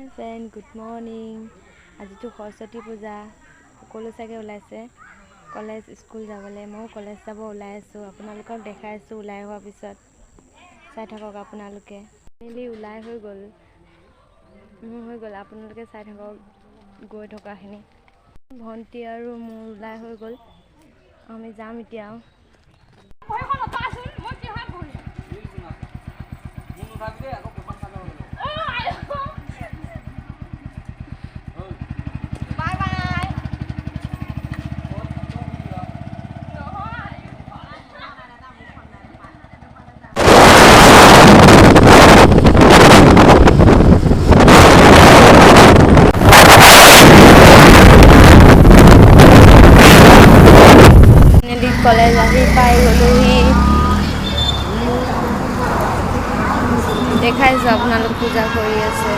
Hi friend good morning आज तो सरस्वती पूजा সকলো চাগে ওলাইছে কলেজ স্কুল যাবলৈ মই কলেজ যাব ওলাই আছো আপোনালোকক দেখাই আছো ওলাই হোৱাৰ পিছত চাই থাকক আপোনালোকে মেলি ওলাই হৈ গ'ল আপোনালোকে চাই থাকক গৈ থকাখিনি ভন্টি আৰু মোৰ ওলাই হৈ গ'ল আমি যাম এতিয়া कॉलेज आही पाई गलुही देखाइছো আপোনালোক পূজা কৰি আছে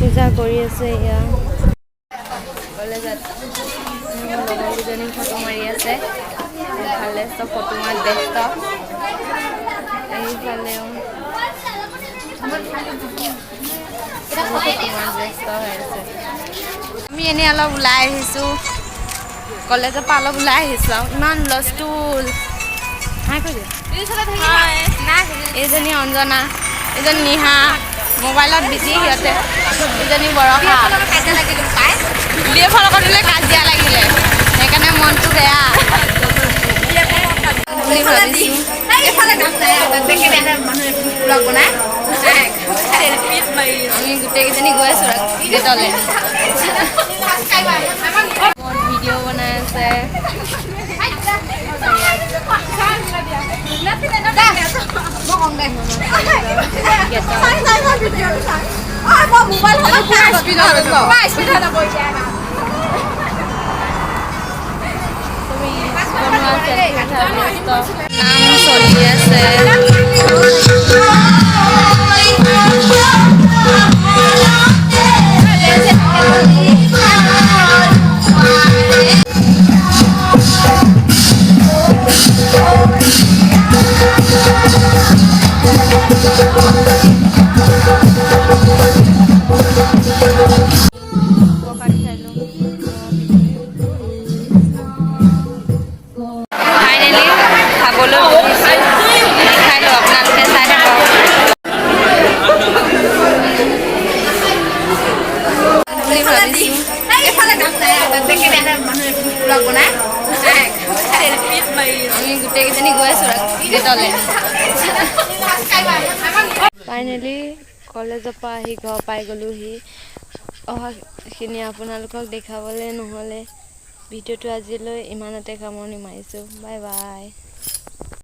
পূজা কৰি আছে ইয়া কলেজত লগৰজনী ফটো মাৰি আছে ভালে সব ফটো মাৰি ব্যস্ত এইফালেও আমি এনে অলপ ওলাই আহিছোঁ কলেজৰ পৰা অলপ ওলাই আহিছোঁ ইমান লষ্টুল এইজনী অঞ্জনা এইজনী নিহা মোবাইলত বিজি সিহঁতে এইজনী বৰষা বিয়েফৰ লগত দিলে কাজিয়া লাগিলে সেইকাৰণে মনটো বেয়া বুলি ভাবিছোঁ আমি গোটেইকেইজনী গৈ আছোঁ গেটলৈ ভিডিঅ' বনাই আছে নাম চলি আছে আমি গোটেইকেইজনী গৈ আছোঁ গেটলৈ ফাইনেলি কলেজৰ পৰা আহি ঘৰ পাই গ'লোহি অহাখিনি আপোনালোকক দেখাবলৈ নহ'লে ভিডিঅ'টো আজিলৈ ইমানতে সামৰণি মাৰিছোঁ বাই বাই।